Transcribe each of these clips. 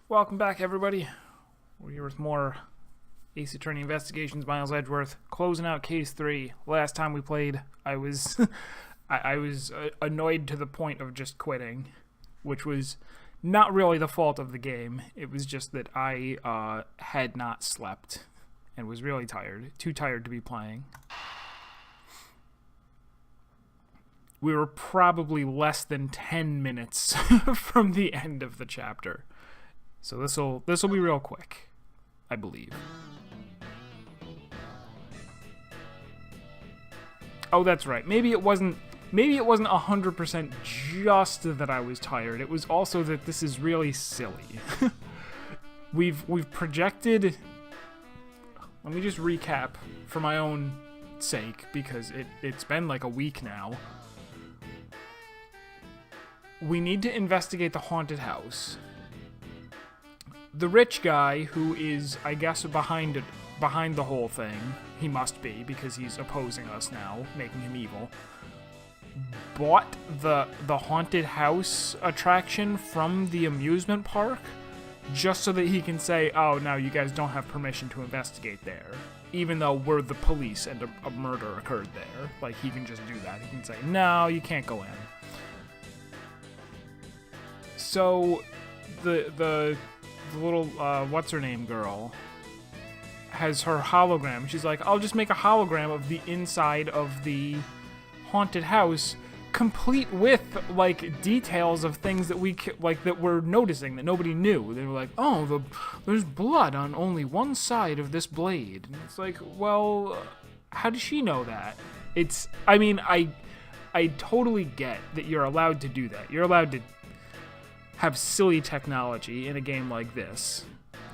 Welcome back, everybody. We're here with more Ace Attorney Investigations, Miles Edgeworth, closing out Case 3. Last time we played, I was I was annoyed to the point of just quitting, which was not really the fault of the game. It was just that I had not slept and was really tired, too tired to be playing. We were probably less than 10 minutes from the end of the chapter. So this'll be real quick, I believe. Oh, that's right. Maybe it wasn't 100% just that I was tired. It was also that this is really silly. We've projected. Let me just recap for my own sake, because it's been like a week now. We need to investigate the haunted house. The rich guy, who is, I guess, behind the whole thing, he must be, because he's opposing us now, making him evil, bought the haunted house attraction from the amusement park just so that he can say, oh, now you guys don't have permission to investigate there, even though we're the police and a murder occurred there. Like, he can just do that. He can say, no, you can't go in. So, the little, what's-her-name girl has her hologram. She's like, I'll just make a hologram of the inside of the haunted house, complete with, like, details of things that that we're noticing that nobody knew. They were like, oh, there's blood on only one side of this blade. And it's like, well, how does she know that? I totally get that you're allowed to do that. You're allowed to have silly technology in a game like this.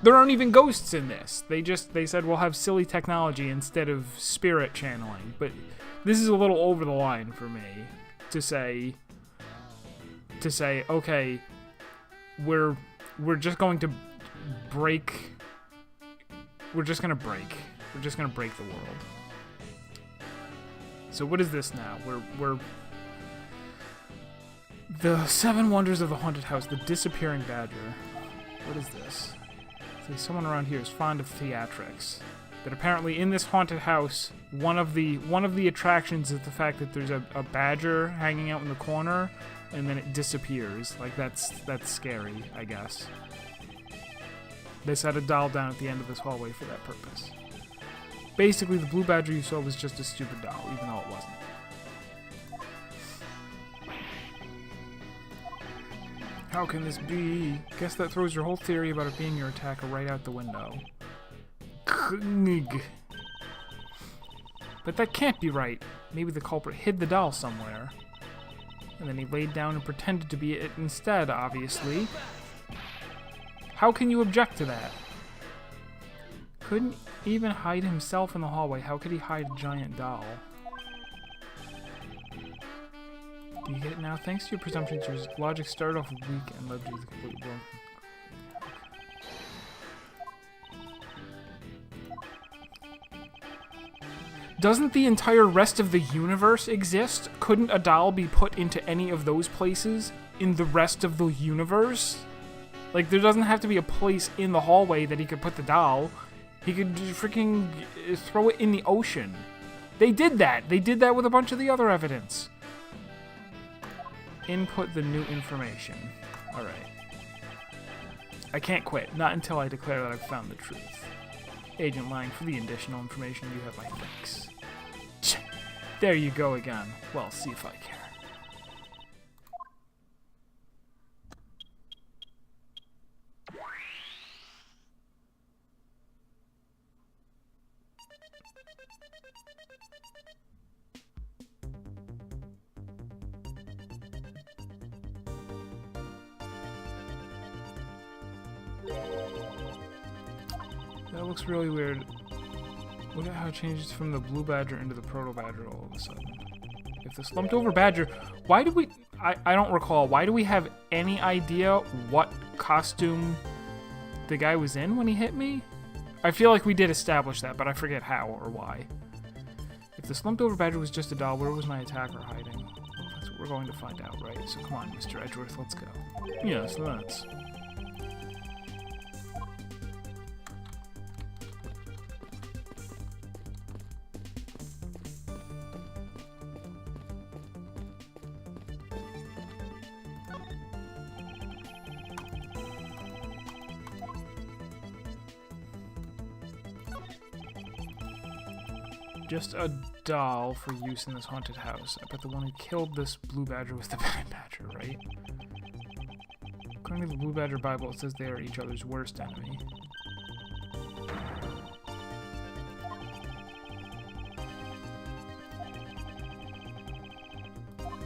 There aren't even ghosts in this. They said we'll have silly technology instead of spirit channeling. But this is a little over the line for me to say okay, we're just going to break. We're just gonna break the world. So what is this now? We're the 7 Wonders of the Haunted House, the Disappearing Badger. What is this? See, someone around here is fond of theatrics. But apparently in this haunted house, one of the attractions is the fact that there's a badger hanging out in the corner, and then it disappears. Like, that's scary, I guess. They set a doll down at the end of this hallway for that purpose. Basically, the blue badger you saw was just a stupid doll, even though it wasn't. How can this be? Guess that throws your whole theory about it being your attacker right out the window. But that can't be right. Maybe the culprit hid the doll somewhere. And then he laid down and pretended to be it instead, obviously. How can you object to that? Couldn't even hide himself in the hallway. How could he hide a giant doll? Do you get it now? Thanks to your presumptions, your logic started off weak and led to the complete blow. Doesn't the entire rest of the universe exist? Couldn't a doll be put into any of those places in the rest of the universe? Like, there doesn't have to be a place in the hallway that he could put the doll. He could freaking throw it in the ocean. They did that. They did that with a bunch of the other evidence. Input the new information. Alright. I can't quit. Not until I declare that I've found the truth. Agent Lang, for the additional information, you have my thanks. There you go again. Well, see if I care. That looks really weird. Look at how it changes from the blue badger into the proto badger all of a sudden. If the slumped over badger, why do we, I don't recall, why do we have any idea what costume the guy was in when he hit me? I feel like we did establish that, but I forget how or why. If the slumped over badger was just a doll, where was my attacker hiding? Well, that's what we're going to find out, right? So come on, Mr. Edgeworth, let's go. Yes, let's. Just a doll for use in this haunted house. I bet the one who killed this blue badger was the bad badger, right? According to the Blue Badger Bible, it says they are each other's worst enemy.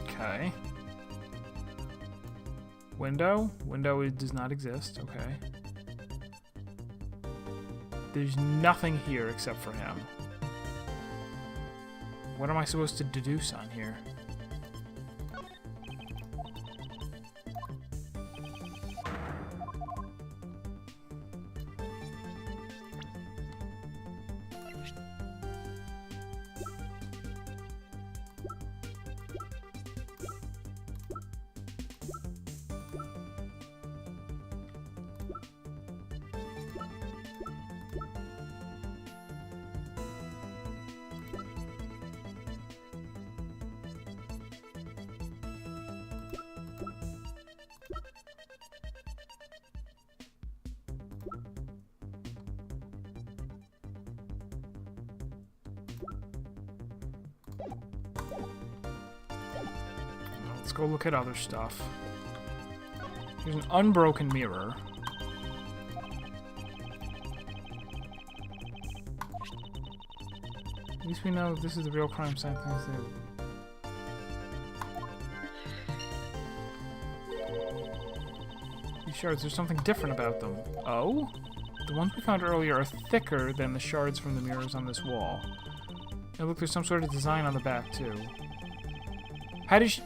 Okay. Window? Window does not exist. Okay. There's nothing here except for him. What am I supposed to deduce on here? Let's go look at other stuff. There's an unbroken mirror. At least we know this is the real crime scene. These shards, there's something different about them. Oh? The ones we found earlier are thicker than the shards from the mirrors on this wall. And look, there's some sort of design on the back, too. How does she...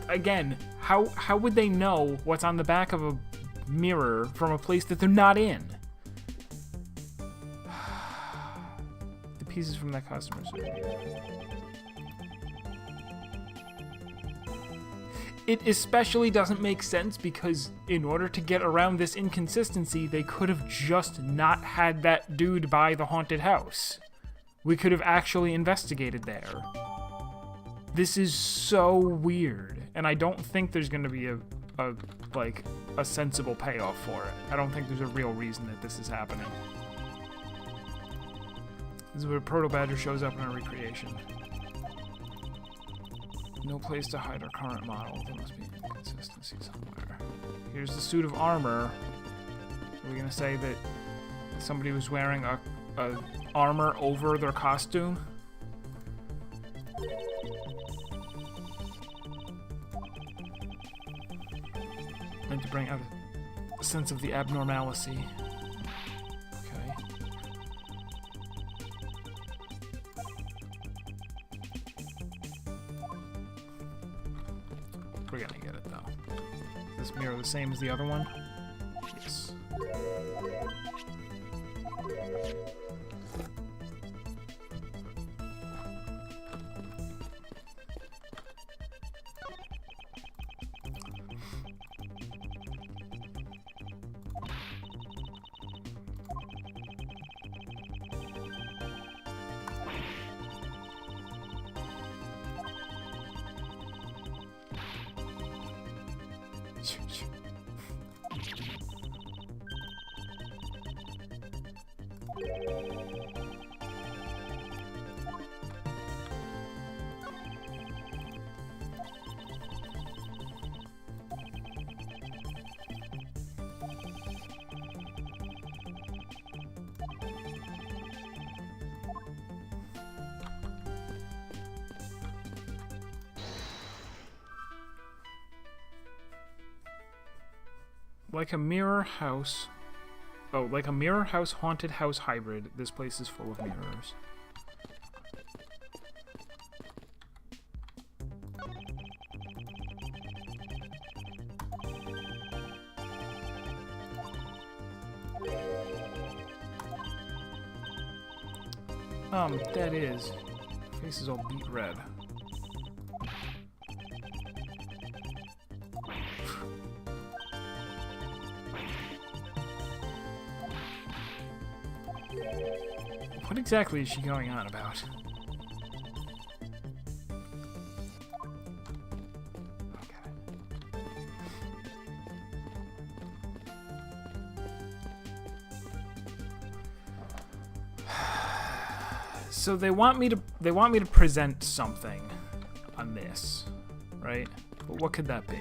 Again, how would they know what's on the back of a mirror from a place that they're not in? The pieces from that customer service. It especially doesn't make sense because in order to get around this inconsistency, they could have just not had that dude buy the haunted house. We could have actually investigated there. This is so weird, and I don't think there's going to be a sensible payoff for it. I don't think there's a real reason that this is happening. This is where Proto Badger shows up in our recreation. No place to hide our current model. There must be an inconsistency somewhere. Here's the suit of armor. Are we going to say that somebody was wearing a armor over their costume? Meant to bring out a sense of the abnormality. Okay. We're gonna get it though. Is this mirror the same as the other one? Yes. Like a mirror house. Oh, like a mirror house haunted house hybrid, this place is full of mirrors. That is. Face is all beet red. What exactly is she going on about? So they want me to present something on this, right? But what could that be?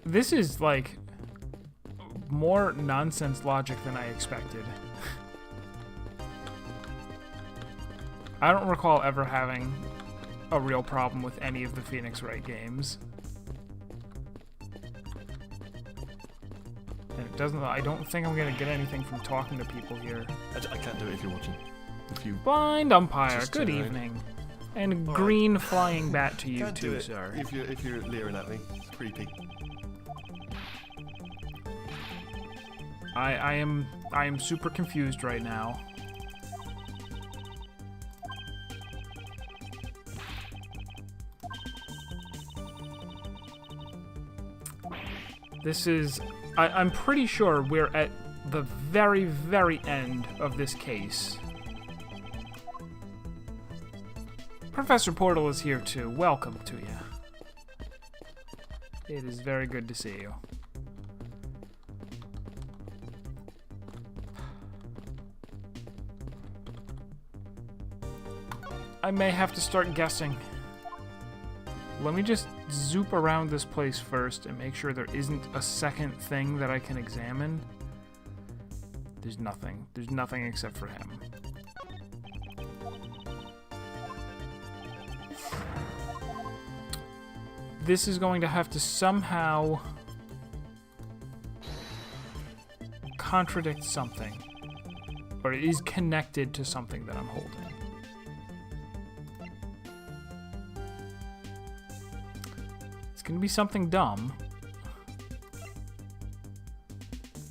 This is like more nonsense logic than I expected. I don't recall ever having a real problem with any of the Phoenix Wright games. And it doesn't. I don't think I'm gonna get anything from talking to people here. I can't do it if you're watching. If you Blind umpire. Good evening. And All green right. flying bat to you can't do too, it sir. if you're leering at me. It's creepy. I am super confused right now. This is... I'm pretty sure we're at the very, very end of this case. Professor Portal is here too. Welcome to you. It is very good to see you. I may have to start guessing. Let me just zoop around this place first and make sure there isn't a second thing that I can examine. There's nothing. There's nothing except for him. This is going to have to somehow contradict something. Or it is connected to something that I'm holding. Gonna be something dumb.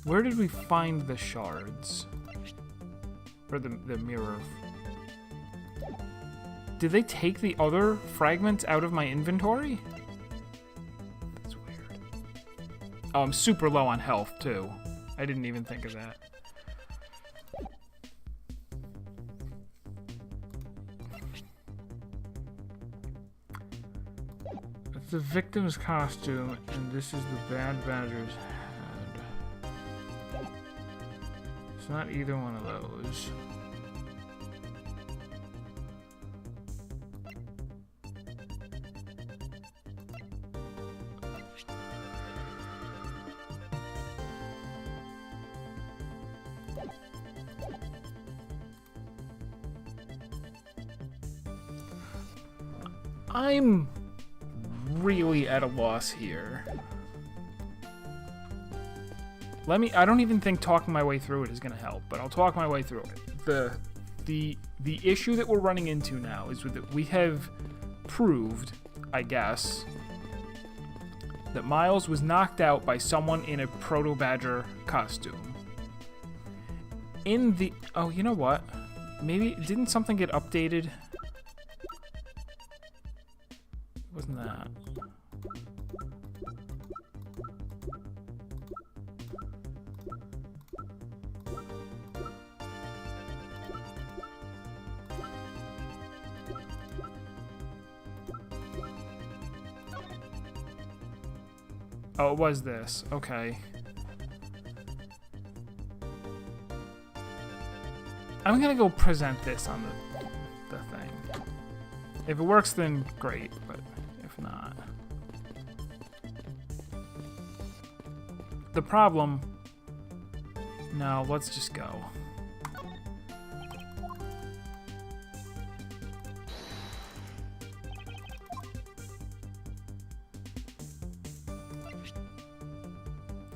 Where did we find the shards? Or the mirror? Did they take the other fragments out of my inventory? That's weird. Oh, I'm super low on health, too. I didn't even think of that. The victim's costume, and this is the Bad Badger's head. It's not either one of those. I'm really at a loss here. I don't even think talking my way through it is gonna help, but I'll talk my way through it. The issue that we're running into now is that we have proved, I guess, that Miles was knocked out by someone in a Proto-Badger costume. Oh, you know what? Maybe, didn't something get updated? Wasn't that? Oh, it was this. Okay. I'm gonna go present this on the thing. If it works, then great, but if not. The problem... No, let's just go.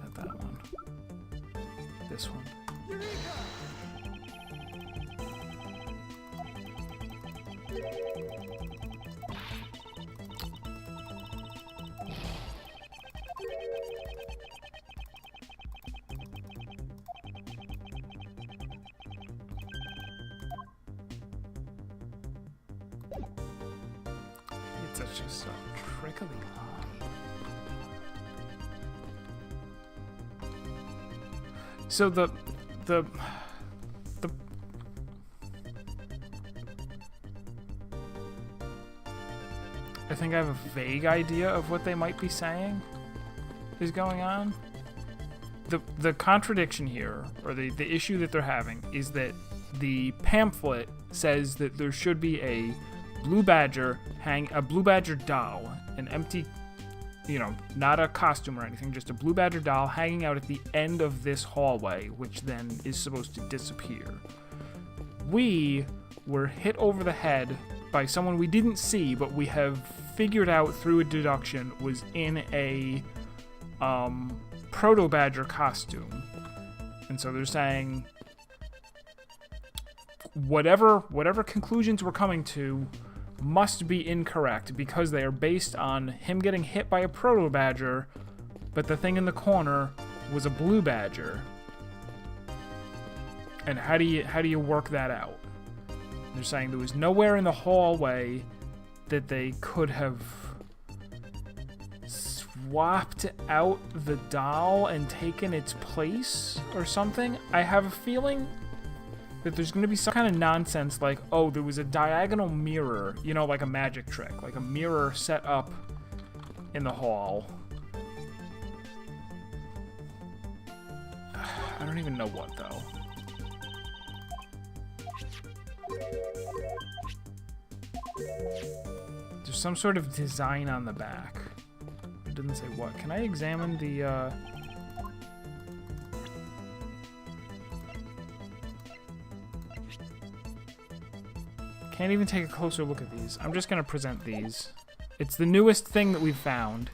Not that one. This one. That's just so trickly high. So the I think I have a vague idea of what they might be saying is going on. The contradiction here, or the issue that they're having, is that the pamphlet says that there should be a blue badger doll, an empty, not a costume or anything, just a blue badger doll hanging out at the end of this hallway, which then is supposed to disappear. We were hit over the head by someone we didn't see, but we have figured out through a deduction was in a proto-badger costume. And so they're saying whatever conclusions we're coming to must be incorrect because they are based on him getting hit by a proto-badger, but the thing in the corner was a blue badger. And how do you work that out? They're saying there was nowhere in the hallway that they could have swapped out the doll and taken its place or something. I have a feeling that there's going to be some kind of nonsense like, oh, there was a diagonal mirror, like a magic trick, like a mirror set up in the hall. I don't even know what, though. There's some sort of design on the back. It didn't say what. Can I examine the, Can't even take a closer look at these. I'm just gonna present these. It's the newest thing that we've found.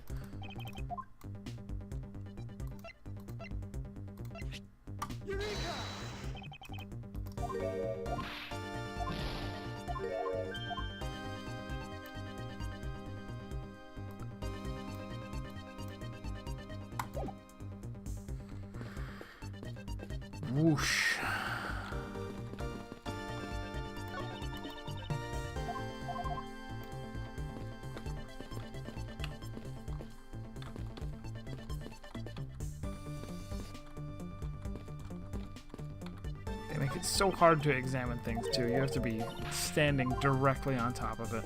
Whoosh. They make it so hard to examine things, too. You have to be standing directly on top of it.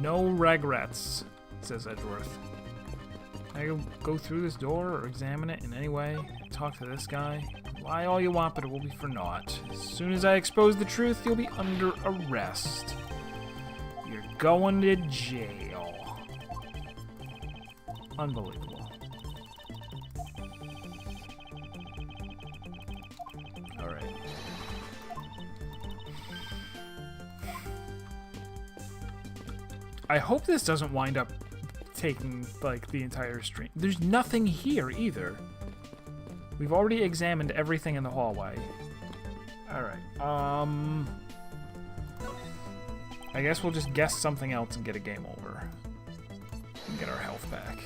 No regrets, says Edgeworth. Can I go through this door or examine it in any way? Talk to this guy? Lie all you want, but it will be for naught. As soon as I expose the truth, you'll be under arrest. You're going to jail. Unbelievable. Alright. I hope this doesn't wind up taking, like, the entire stream. There's nothing here, either. We've already examined everything in the hallway. Alright, I guess we'll just guess something else and get a game over. And get our health back.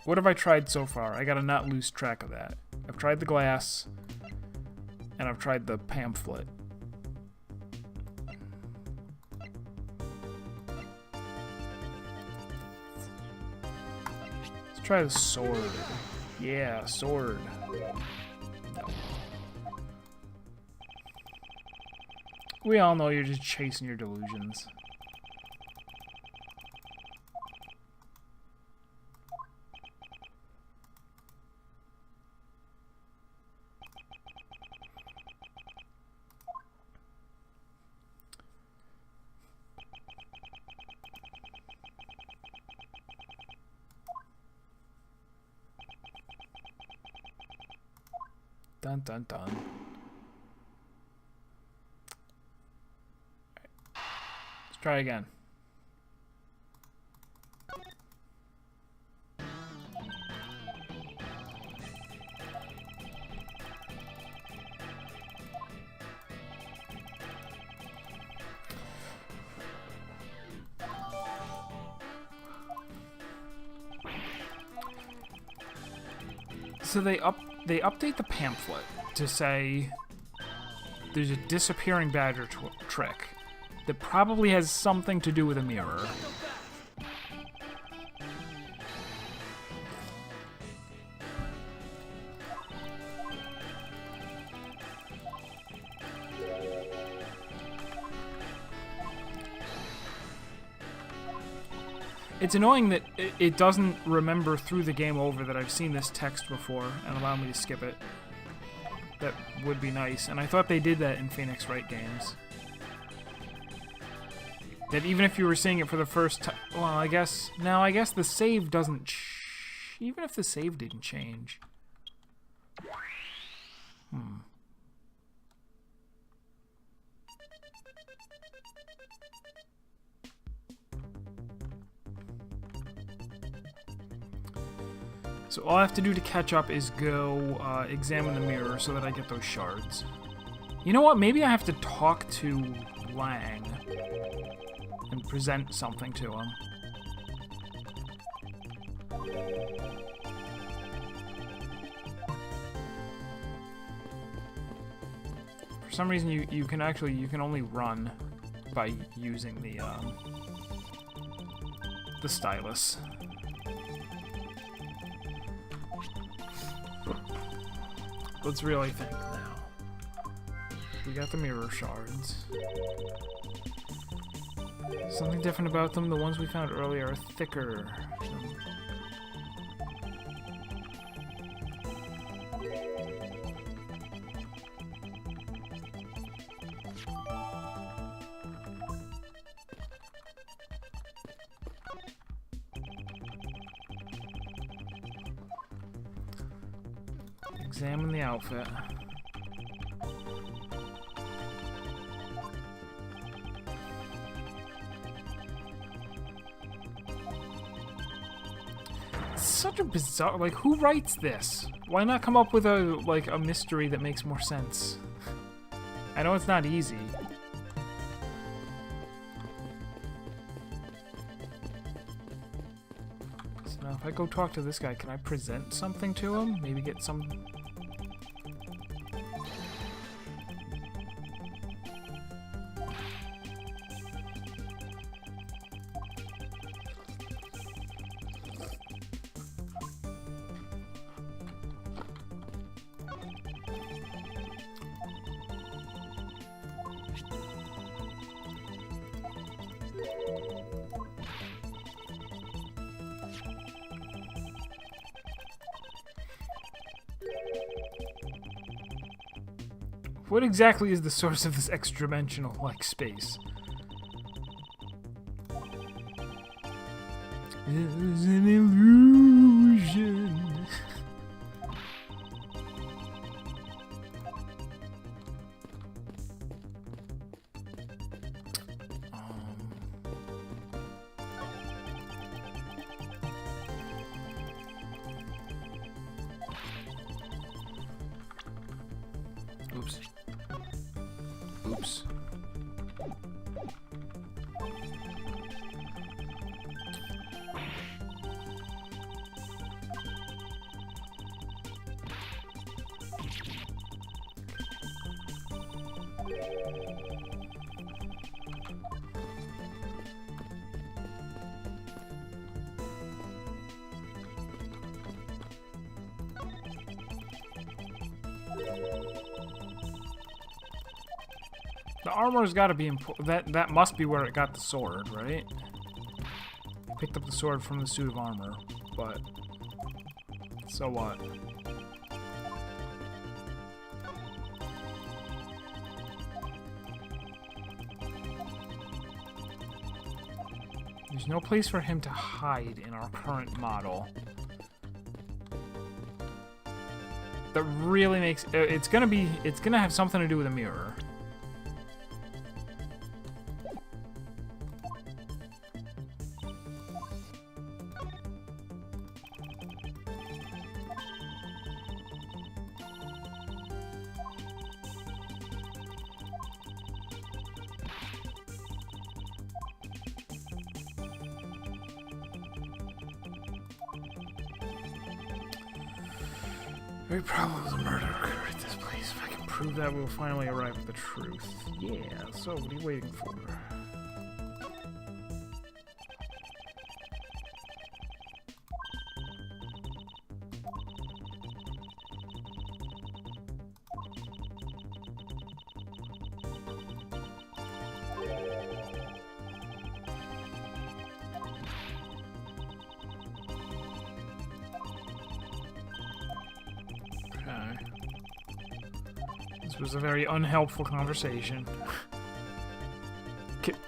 What have I tried so far? I gotta not lose track of that. I've tried the glass, and I've tried the pamphlet. Try the sword. Yeah, sword. No. We all know you're just chasing your delusions. Dun dun dun. Let's try again. So they update the pamphlet to say there's a disappearing badger trick that probably has something to do with a mirror. It's annoying that it doesn't remember through the game over that I've seen this text before and allow me to skip it. That would be nice, and I thought they did that in Phoenix Wright games. That even if you were seeing it for the first time, well, I guess the save doesn't. Even if the save didn't change. So all I have to do to catch up is go examine the mirror so that I get those shards. You know what? Maybe I have to talk to Lang and present something to him. For some reason, you can only run by using the stylus. Let's really think now. We got the mirror shards. Something different about them. The ones we found earlier are thicker. Examine the outfit. It's such a bizarre, like, who writes this? Why not come up with a mystery that makes more sense? I know it's not easy. So now if I go talk to this guy, can I present something to him? Maybe get some... What exactly is the source of this extra-dimensional, like, space? It's an illusion. Oops. Oops. The armor's got to be important. That must be where it got the sword, right? Picked up the sword from the suit of armor, but so what? There's no place for him to hide in our current model. that really makes it's gonna have something to do with a mirror. Very probable the murder occurred at this place. If I can prove that, we'll finally arrive at the truth. Yeah, so what are you waiting for? This was a very unhelpful conversation.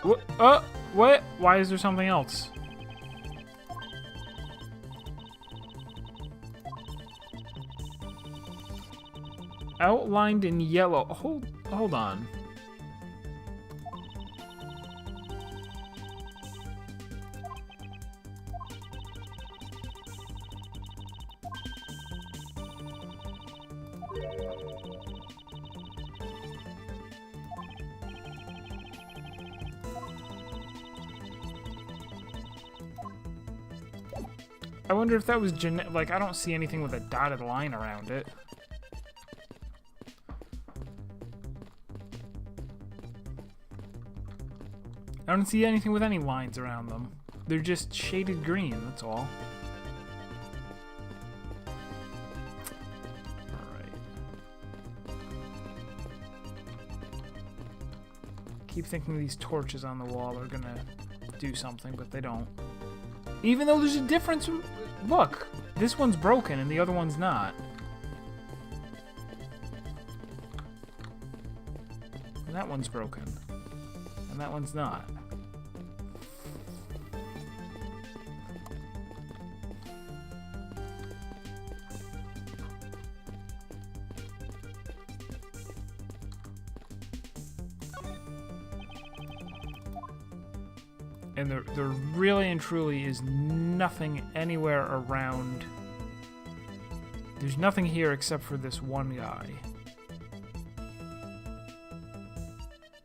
What? Why is there something else? Outlined in yellow. Hold on. I wonder if that was like, I don't see anything with a dotted line around it. I don't see anything with any lines around them. They're just shaded green, that's all. Alright. Keep thinking these torches on the wall are gonna do something, but they don't. Even though there's a difference. Look, this one's broken and the other one's not. And that one's broken. And that one's not. And there really and truly is nothing anywhere around. There's nothing here except for this one guy.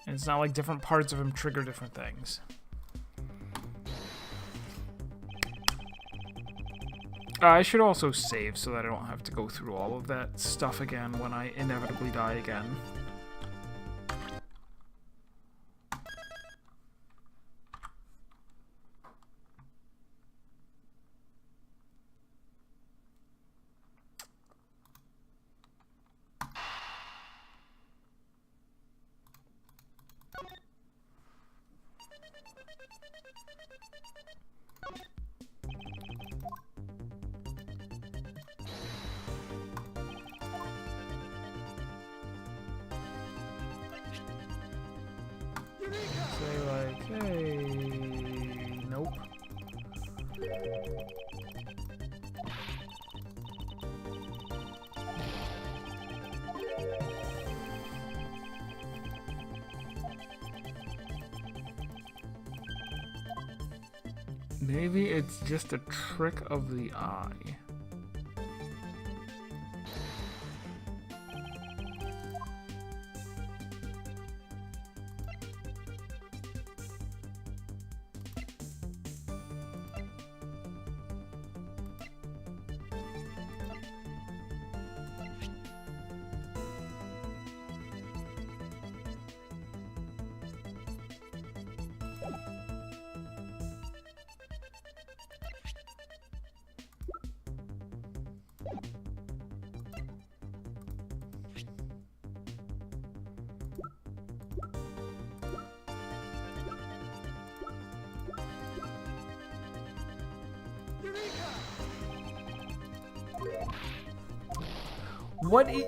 And it's not like different parts of him trigger different things. I should also save so that I don't have to go through all of that stuff again when I inevitably die again. Say like, hey, nope. Maybe it's just a trick of the eye.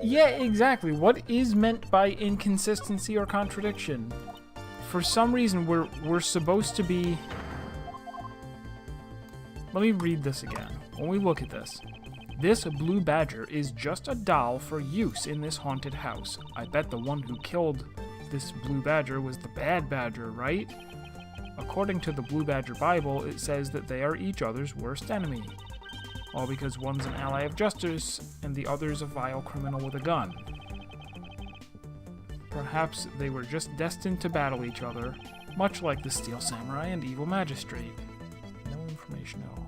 Yeah, exactly. What is meant by inconsistency or contradiction? For some reason, we're supposed to be... Let me read this again. When we look at this, This blue badger is just a doll for use in this haunted house. I bet the one who killed this blue badger was the bad badger, right? According to the Blue Badger Bible, it says that they are each other's worst enemy. All because one's an ally of justice and the other's a vile criminal with a gun. Perhaps they were just destined to battle each other, much like the Steel Samurai and Evil Magistrate. No information at all.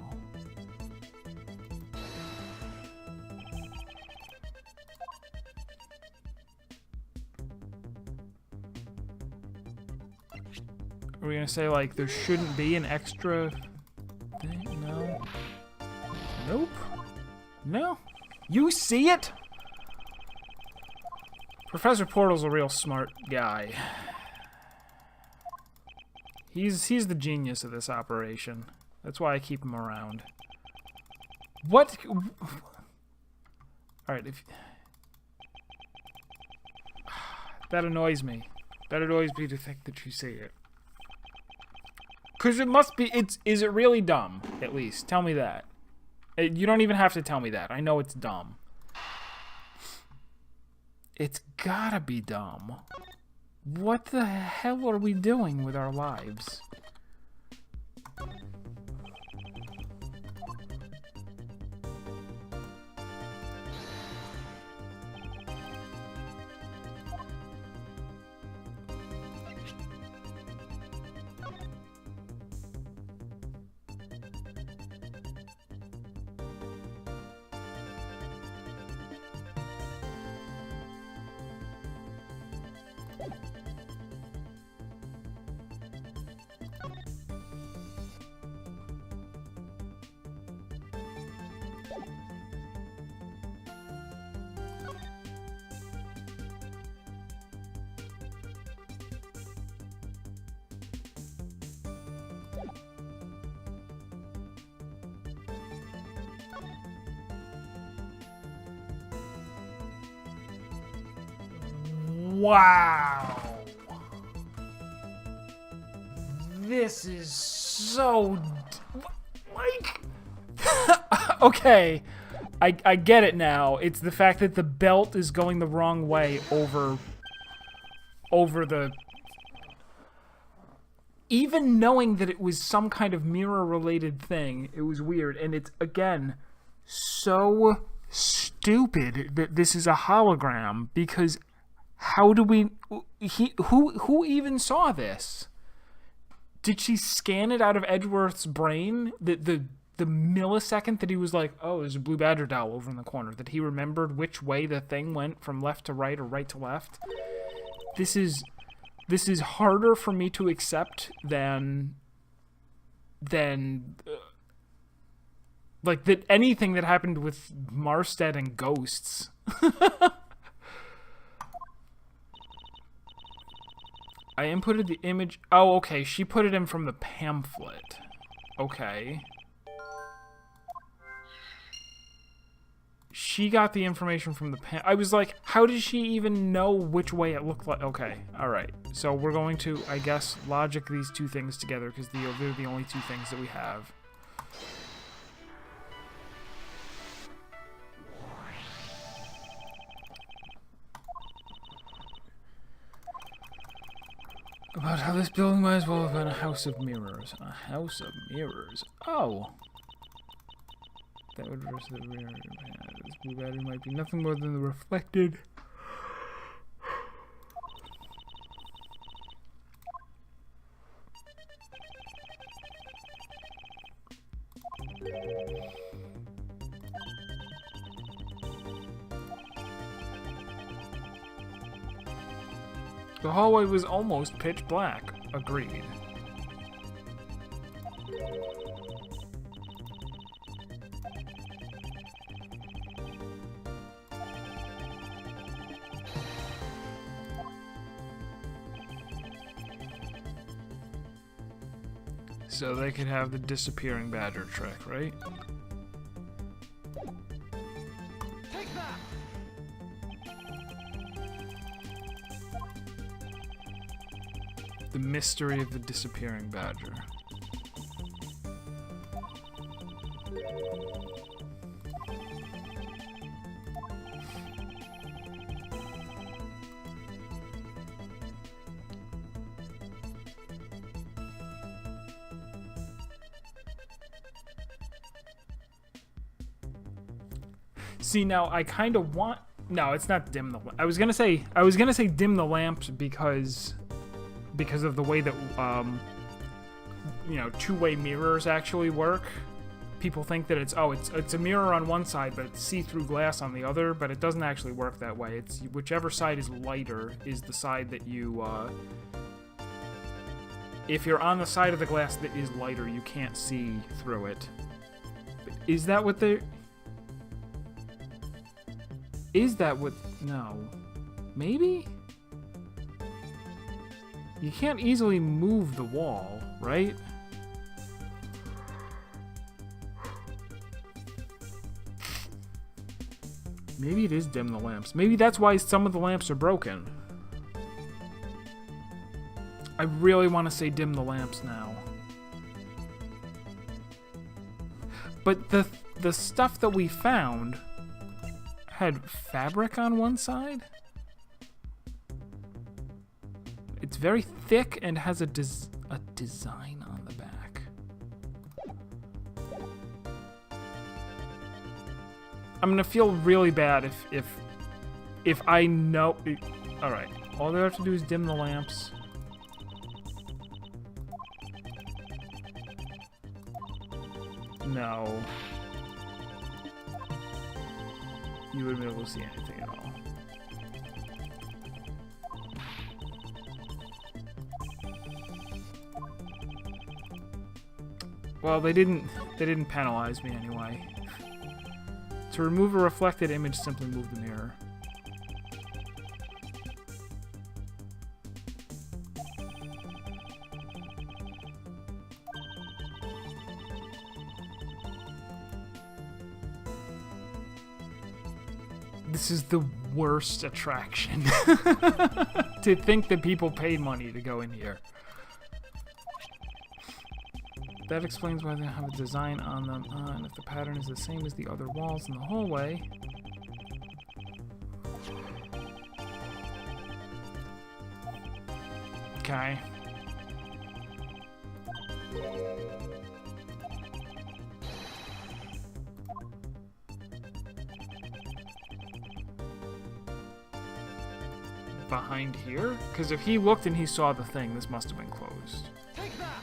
Are we gonna say, like, there shouldn't be an extra thing? No. Nope. No. You see it? Professor Portal's a real smart guy. He's the genius of this operation. That's why I keep him around. What? Alright, if... That annoys me. That annoys me to think that you see it. Because it must be... Is it really dumb, at least? Tell me that. You don't even have to tell me that. I know it's dumb. It's gotta be dumb. What the hell are we doing with our lives? Wow. This is so... like... Okay. I get it now. It's the fact that the belt is going the wrong way over the... Even knowing that it was some kind of mirror-related thing, it was weird. And it's, again, so stupid that this is a hologram, because how do we... Who even saw this? Did she scan it out of Edgeworth's brain? The millisecond that he was like, oh, there's a blue badger doll over in the corner, that he remembered which way the thing went from left to right or right to left? This is harder for me to accept than like that anything that happened with Marstead and ghosts. I inputted the image. Oh, okay. She put it in from the pamphlet. Okay. She got the information from the I was like, how did she even know which way it looked like? Okay, alright. So we're going to, I guess, logic these two things together because they're the only two things that we have. About how this building might as well have been a house of mirrors. A house of mirrors? Oh. That would reverse the mirror. This blue battery might be nothing more than the reflected. The hallway was almost pitch black. Agreed. So they could have the disappearing badger trick, right? Take that! The mystery of the disappearing badger. See, now I kind of want. No, it's not dim the. I was gonna say dim the lamps because of the way that two-way mirrors actually work. People think that it's a mirror on one side, but it's see-through glass on the other. But it doesn't actually work that way. It's whichever side is lighter is the side that you. If you're on the side of the glass that is lighter, you can't see through it. Is that what they're... Is that what... No. Maybe? You can't easily move the wall, right? Maybe it is dim the lamps. Maybe that's why some of the lamps are broken. I really want to say dim the lamps now. But the stuff that we found had fabric on one side. It's very thick and has a design on the back. I'm gonna feel really bad if I know. All right, all they have to do is dim the lamps. No. You wouldn't be able to see anything at all. Well, they didn't penalize me anyway. To remove a reflected image, simply move the mirror. This is the worst attraction. To think that people paid money to go in here. That explains why they have a design on them. And if the pattern is the same as the other walls in the hallway... Okay. Behind here? Because if he looked and he saw the thing, this must have been closed. Take that!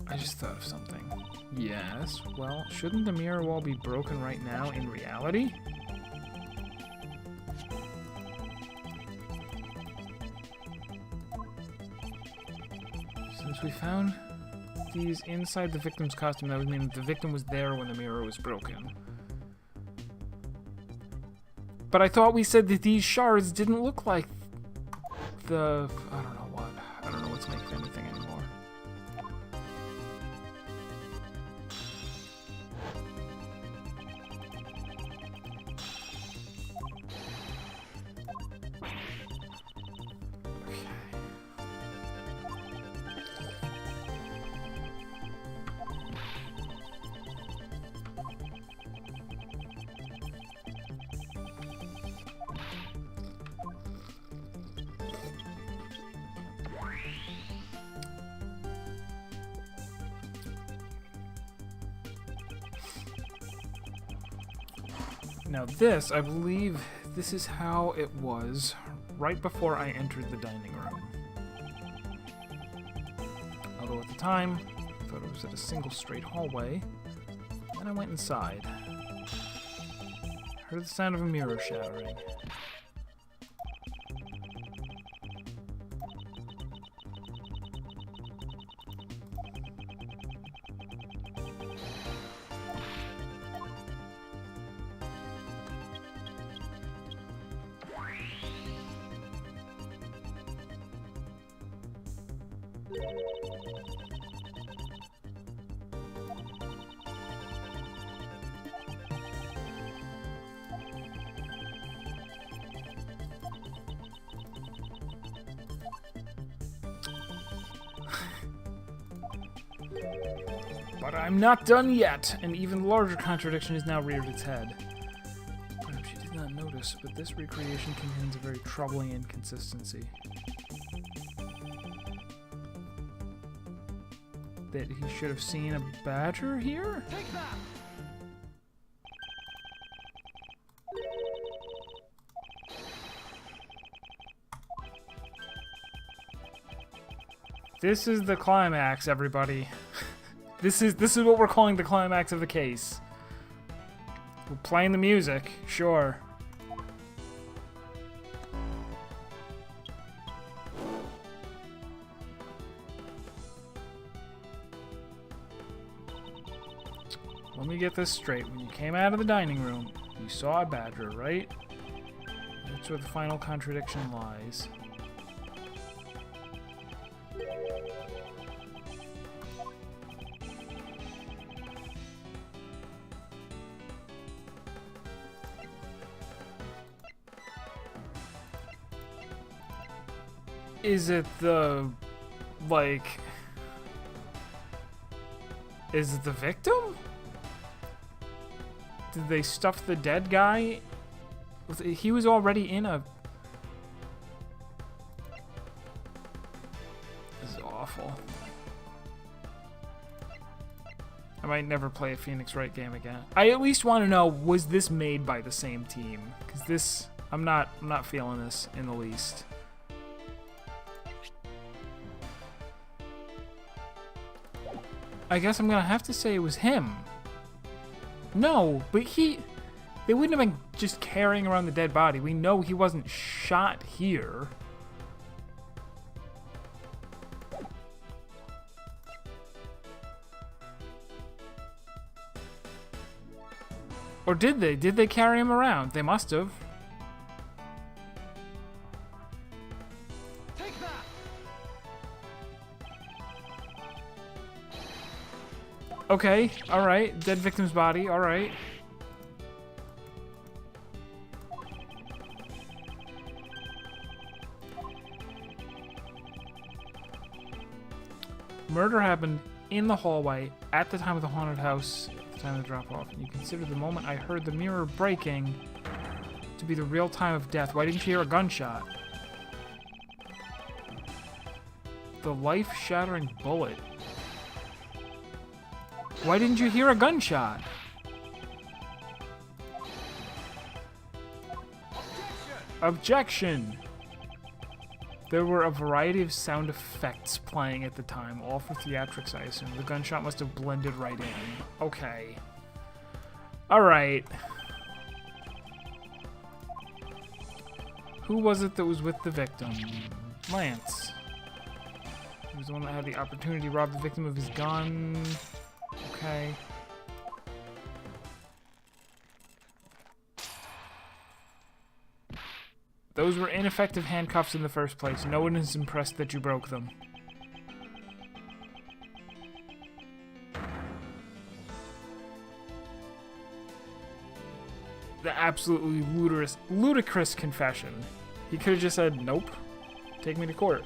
I just thought of something. Yes, well, shouldn't the mirror wall be broken right now in reality? Since we found these inside the victim's costume, that would mean that the victim was there when the mirror was broken. But I thought we said that these shards didn't look like the... I don't know what. I don't know what's making anything anymore. Now this, I believe, this is how it was right before I entered the dining room. Although at the time, I thought it was at a single straight hallway. Then I went inside. Heard the sound of a mirror shattering. But I'm not done yet. An even larger contradiction has now reared its head. Perhaps she did not notice, but this recreation contains a very troubling inconsistency. That he should have seen a badger here? Take that! This is the climax, everybody. This is what we're calling the climax of the case. We're playing the music, sure. Let me get this straight. When you came out of the dining room, you saw a badger, right? That's where the final contradiction lies. Is it the, like... Is it the victim? Did they stuff the dead guy? He was already in a... This is awful. I might never play a Phoenix Wright game again. I at least want to know, was this made by the same team? Because this... I'm not feeling this in the least. I guess I'm gonna have to say it was him. No, but they wouldn't have been just carrying around the dead body. We know he wasn't shot here. Or did they? Did they carry him around? They must have. Take that! Okay, alright. Dead victim's body, alright. Murder happened in the hallway at the time of the haunted house, at the time of the drop-off. And you consider the moment I heard the mirror breaking to be the real time of death. Why didn't you hear a gunshot? The life-shattering bullet. Why didn't you hear a gunshot? Objection! There were a variety of sound effects playing at the time, all for theatrics, I assume. The gunshot must have blended right in. Okay. Alright. Who was it that was with the victim? Lance. He was the one that had the opportunity to rob the victim of his gun. Okay. Those were ineffective handcuffs in the first place. No one is impressed that you broke them. The absolutely ludicrous confession. He could have just said, nope, take me to court.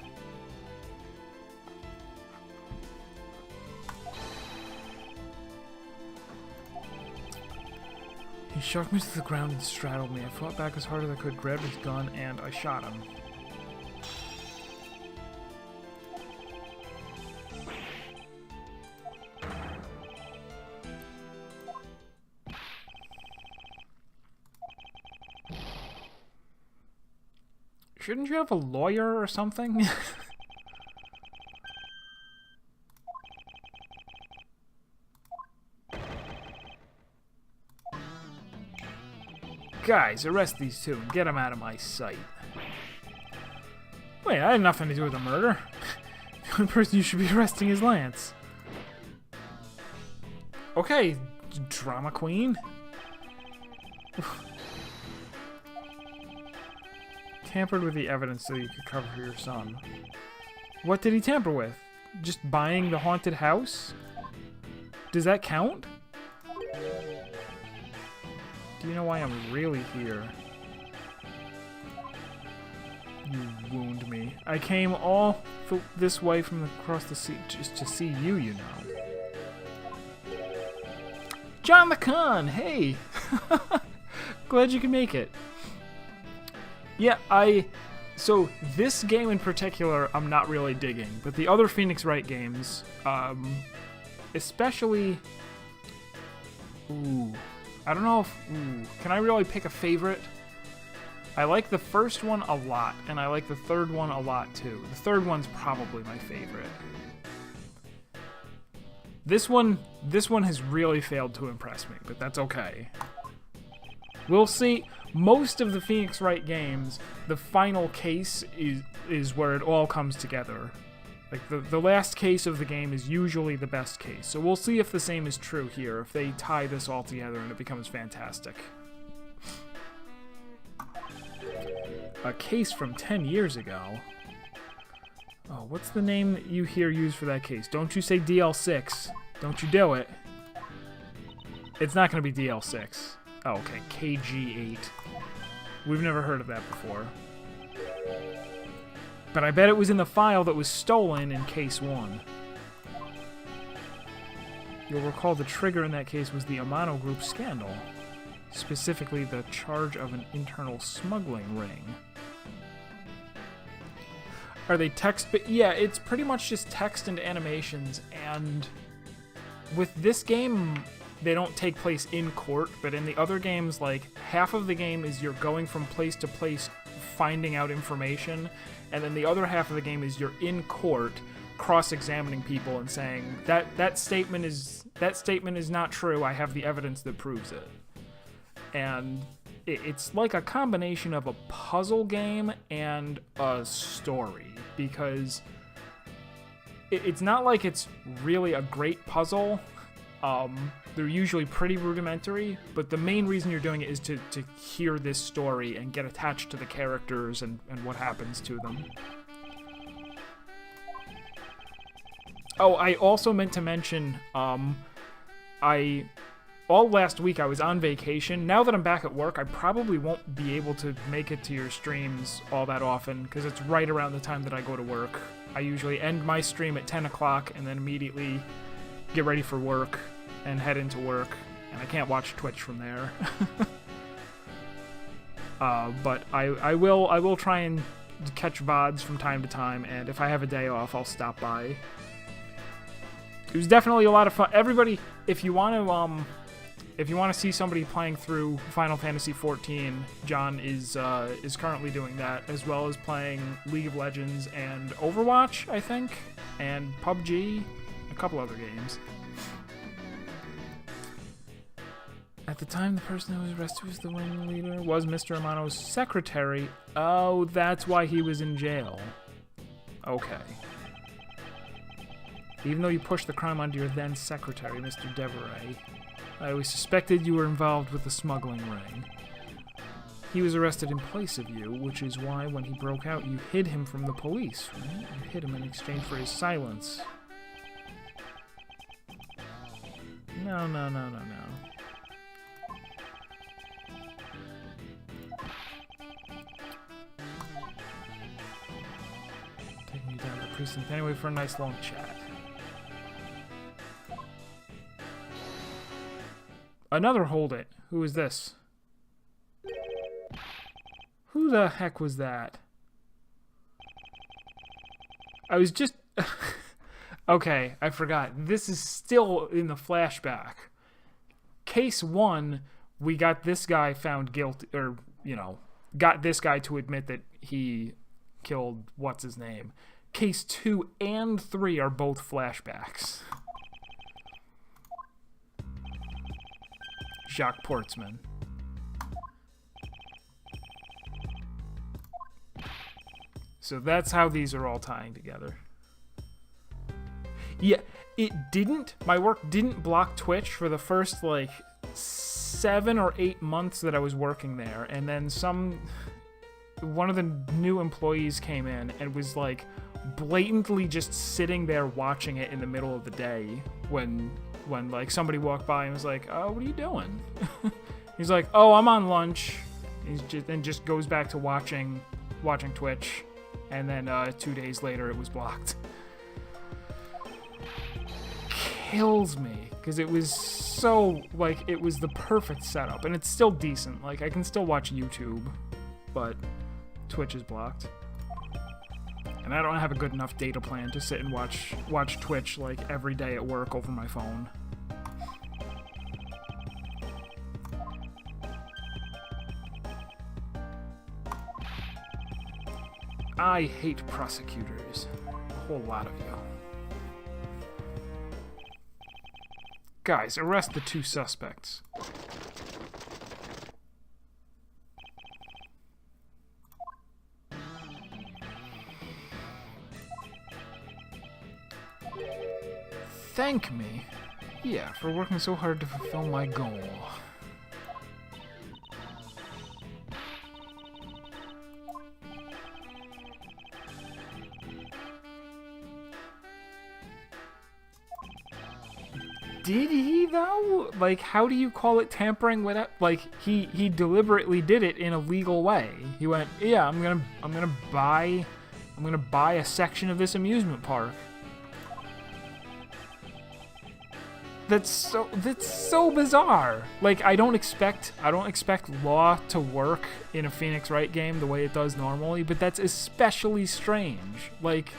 He shoved me to the ground and straddled me. I fought back as hard as I could, grabbed his gun, and I shot him. Shouldn't you have a lawyer or something? Guys, arrest these two and get them out of my sight. Wait, I had nothing to do with the murder. The only person you should be arresting is Lance. Okay, drama queen. Tampered with the evidence so you could cover for your son. What did he tamper with? Just buying the haunted house? Does that count? Do you know why I'm really here? You wound me. I came all this way from across the sea just to see you, you know. John the Con, hey! Glad you can make it. Yeah, so this game in particular, I'm not really digging, but the other Phoenix Wright games, especially... Ooh, I don't know if... Ooh, can I really pick a favorite? I like the first one a lot, and I like the third one a lot too. The third one's probably my favorite. This one has really failed to impress me, but that's okay. We'll see. Most of the Phoenix Wright games, the final case is where it all comes together. Like, the last case of the game is usually the best case. So we'll see if the same is true here, if they tie this all together and it becomes fantastic. A case from 10 years ago. Oh, what's the name that you hear used for that case? Don't you say DL6. Don't you do it. It's not going to be DL6. Oh, okay, KG8. We've never heard of that before. But I bet it was in the file that was stolen in Case 1. You'll recall the trigger in that case was the Amano Group scandal. Specifically, the charge of an internal smuggling ring. Are they text? Yeah, it's pretty much just text and animations, and with this game, they don't take place in court, but in the other games, like, half of the game is you're going from place to place finding out information, and then the other half of the game is you're in court cross-examining people and saying that statement is not true. I have the evidence that proves it. And it's like a combination of a puzzle game and a story, because it's not like it's really a great puzzle. They're usually pretty rudimentary, but the main reason you're doing it is to hear this story and get attached to the characters and what happens to them. Oh, I also meant to mention, all last week I was on vacation. Now that I'm back at work, I probably won't be able to make it to your streams all that often, because it's right around the time that I go to work. I usually end my stream at 10 o'clock and then immediately get ready for work and head into work, and I can't watch Twitch from there. But I will try and catch VODs from time to time, and if I have a day off, I'll stop by. It was definitely a lot of fun. Everybody, if you want to see somebody playing through Final Fantasy XIV, John is currently doing that, as well as playing League of Legends and Overwatch, I think, and PUBG, a couple other games. At the time, the person who was arrested was the ringleader, was Mr. Amano's secretary. Oh, that's why he was in jail. Okay. Even though you pushed the crime onto your then secretary, Mr. Deveray, I always suspected you were involved with the smuggling ring. He was arrested in place of you, which is why when he broke out, you hid him from the police, right? You hid him in exchange for his silence. No. Taking you down to the precinct anyway for a nice long chat. Another hold it. Who is this? Who the heck was that? I was just... Okay, I forgot. This is still in the flashback. Case 1, we got this guy found guilty, or, got this guy to admit that he killed what's-his-name. Case 2 and 3 are both flashbacks. Jacques Portsman. So that's how these are all tying together. Yeah, my work didn't block Twitch for the first, 7 or 8 months that I was working there, and then one of the new employees came in and was, blatantly just sitting there watching it in the middle of the day when somebody walked by and was like, "Oh, what are you doing?" He's like, "Oh, I'm on lunch." And just goes back to watching Twitch, and then 2 days later it was blocked. Kills me. Because it was so, like, it was the perfect setup. And it's still decent. Like, I can still watch YouTube, but Twitch is blocked. And I don't have a good enough data plan to sit and watch Twitch, like, every day at work over my phone. I hate prosecutors. A whole lot of you. Guys, arrest the 2 suspects. Thank me? Yeah, for working so hard to fulfill my goal. Did he though? Like, how do you call it tampering with it? Like, he deliberately did it in a legal way. He went, yeah, I'm gonna buy a section of this amusement park. That's so bizarre. Like, I don't expect law to work in a Phoenix Wright game the way it does normally, but that's especially strange. Like,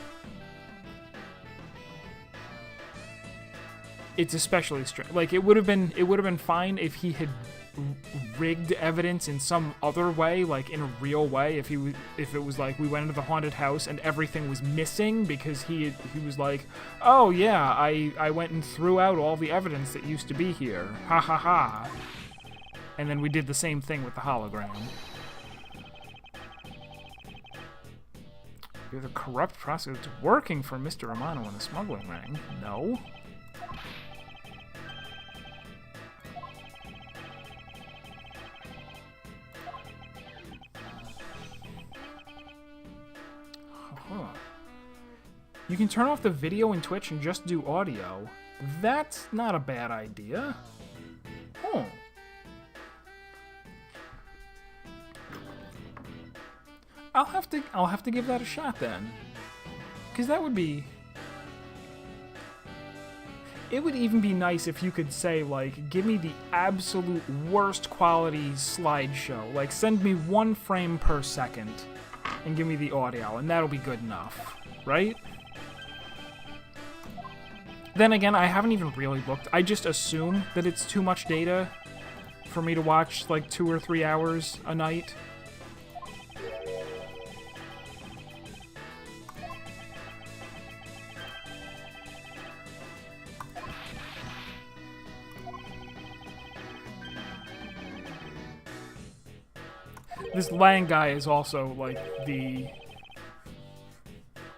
it's especially strange. Like, it would have been fine if he had rigged evidence in some other way, like in a real way. If it was like we went into the haunted house and everything was missing because he was like, oh yeah, I went and threw out all the evidence that used to be here. Ha ha ha. And then we did the same thing with the hologram. You're the corrupt prosecutor working for Mr. Romano in the smuggling ring. No. You can turn off the video in Twitch and just do audio. That's not a bad idea. Oh. I'll have to give that a shot then. 'Cause that would be... It would even be nice if you could say, like, give me the absolute worst quality slideshow. Like, send me 1 frame per second and give me the audio, and that'll be good enough, right? Then again, I haven't even really looked. I just assume that it's too much data for me to watch, like, 2 or 3 hours a night. This Lang guy is also, like,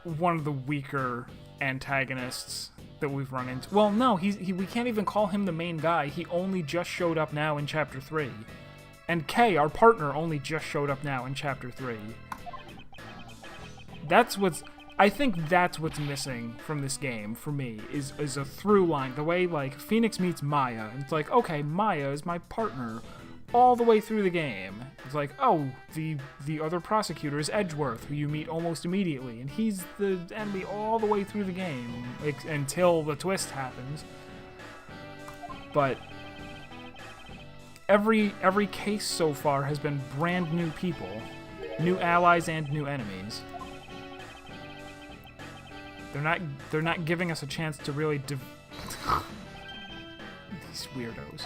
one of the weaker antagonists that we've run into. Well, no, we can't even call him the main guy. He only just showed up now in Chapter 3. And Kay, our partner, only just showed up now in Chapter 3. I think that's what's missing from this game, for me, is a through line. The way, like, Phoenix meets Maya, and it's like, okay, Maya is my partner all the way through the game. It's like, oh, the other prosecutor is Edgeworth, who you meet almost immediately, and he's the enemy all the way through the game, until the twist happens. But every case so far has been brand new people, new allies and new enemies. They're not giving us a chance to really these weirdos.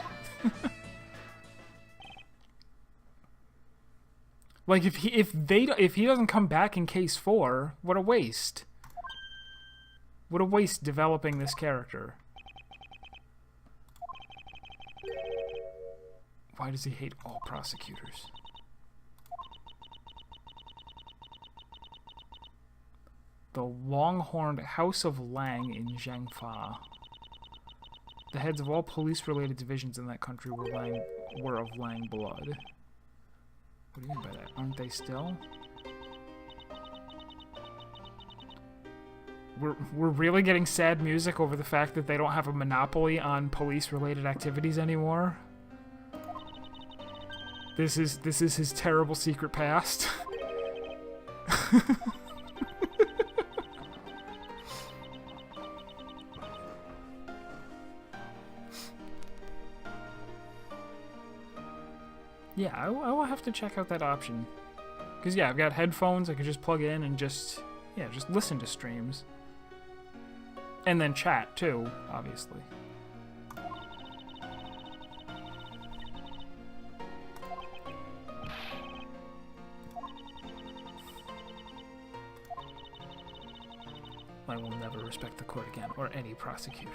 Like, if he doesn't come back in case 4, what a waste. What a waste developing this character. Why does he hate all prosecutors? The long-horned House of Lang in Zhangfa. The heads of all police-related divisions in that country were of Lang blood. What do you mean by that? Aren't they still? We're really getting sad music over the fact that they don't have a monopoly on police-related activities anymore. This is his terrible secret past. Yeah, I will have to check out that option. Because, yeah, I've got headphones. I could just plug in and just listen to streams. And then chat, too, obviously. I will never respect the court again, or any prosecutor.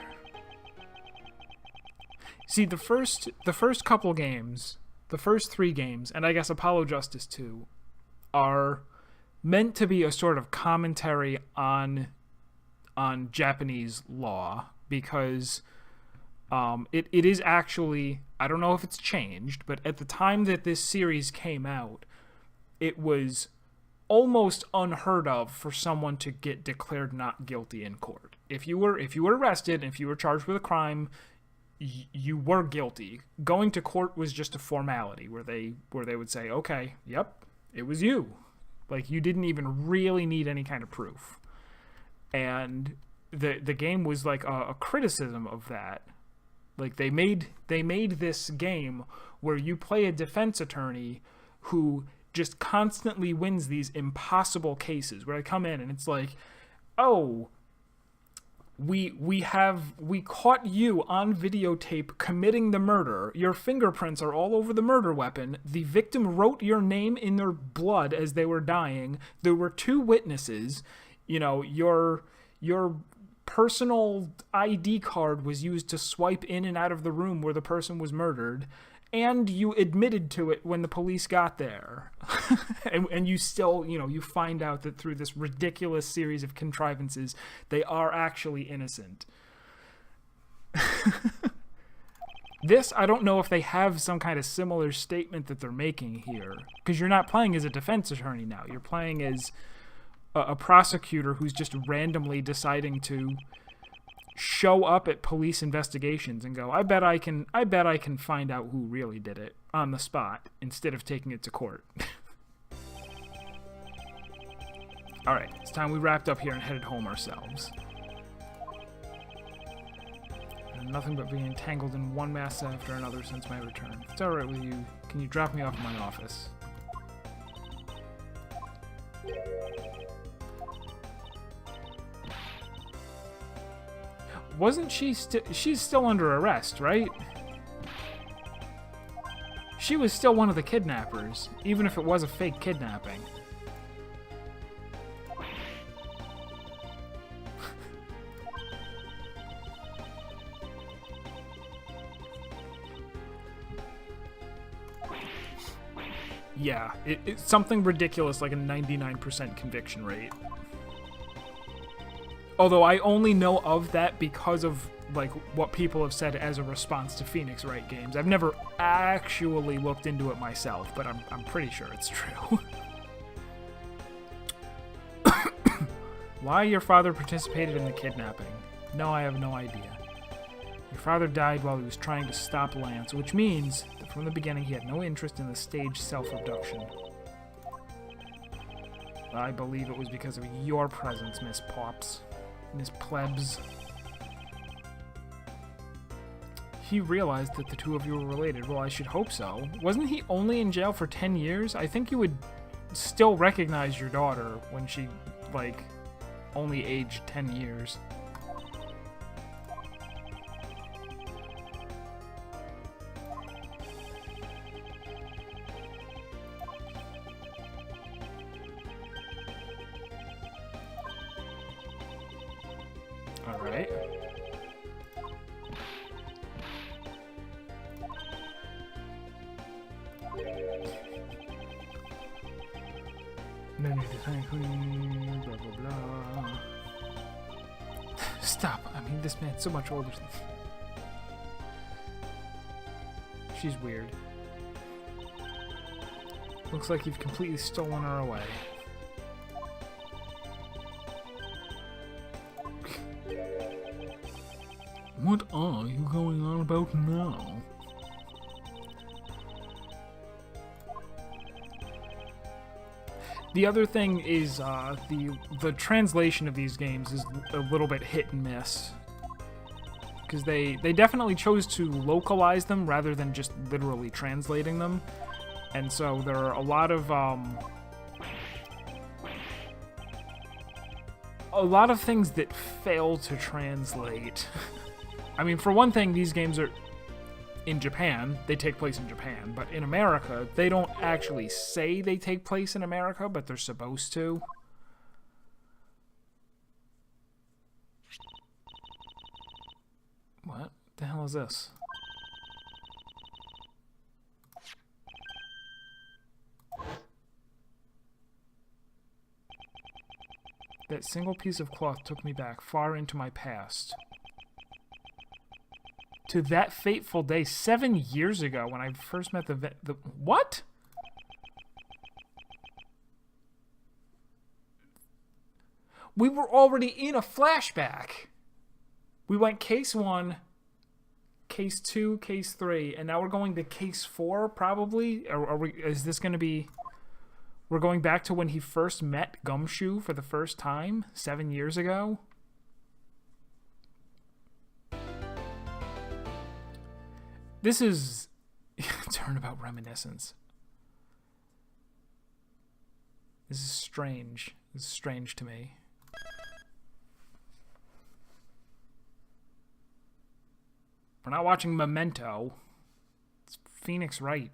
See, the first couple games, the first 3 games, and I guess Apollo Justice 2, are meant to be a sort of commentary on Japanese law, because it is actually, I don't know if it's changed, but at the time that this series came out, it was almost unheard of for someone to get declared not guilty in court. If you were arrested and if you were charged with a crime, you were guilty. Going to court was just a formality where they would say, okay, yep, it was you. Like, you didn't even really need any kind of proof. And the game was like a criticism of that. Like, they made this game where you play a defense attorney who just constantly wins these impossible cases, where I come in and it's like, oh, we caught you on videotape committing the murder. Your fingerprints are all over the murder weapon. The victim wrote your name in their blood as they were dying. There were 2 witnesses. You know, your personal ID card was used to swipe in and out of the room where the person was murdered. And you admitted to it when the police got there. and you still, you find out that through this ridiculous series of contrivances, they are actually innocent. This, I don't know if they have some kind of similar statement that they're making here. Because you're not playing as a defense attorney now. You're playing as a prosecutor who's just randomly deciding to show up at police investigations and go, I bet I can find out who really did it on the spot instead of taking it to court. All right, it's time we wrapped up here and headed home ourselves. And nothing but being entangled in one mess after another since my return. If it's all right with you, can you drop me off in my office? Wasn't she she's still under arrest, right? She was still one of the kidnappers, even if it was a fake kidnapping. Yeah, it's something ridiculous like a 99% conviction rate. Although I only know of that because of like what people have said as a response to Phoenix Wright games. I've never actually looked into it myself, but I'm pretty sure it's true. Why your father participated in the kidnapping? No, I have no idea. Your father died while he was trying to stop Lance, which means that from the beginning he had no interest in the staged self-abduction. I believe it was because of your presence, Miss Pops. Miss Plebs. He realized that the 2 of you were related. Well, I should hope so. Wasn't he only in jail for 10 years? I think you would still recognize your daughter when she, like, only aged 10 years. Alright. No need to thank me, blah blah blah. Stop. I mean, this man's so much older than... She's weird. Looks like you've completely stolen her away. What are you going on about now? The other thing is the translation of these games is a little bit hit and miss. Because they definitely chose to localize them rather than just literally translating them. And so there are a lot of things that fail to translate. I mean, for one thing, these games are in Japan. They take place in Japan. But in America, they don't actually say they take place in America, but they're supposed to. What the hell is this? That single piece of cloth took me back far into my past. To that fateful day 7 years ago when I first met the what? We were already in a flashback. We went case 1, case 2, case 3, and now we're going to case 4 probably. Is this going to be... We're going back to when he first met Gumshoe for the first time 7 years ago. This is Turnabout Reminiscence. This is strange. This is strange to me. We're not watching Memento. It's Phoenix Wright.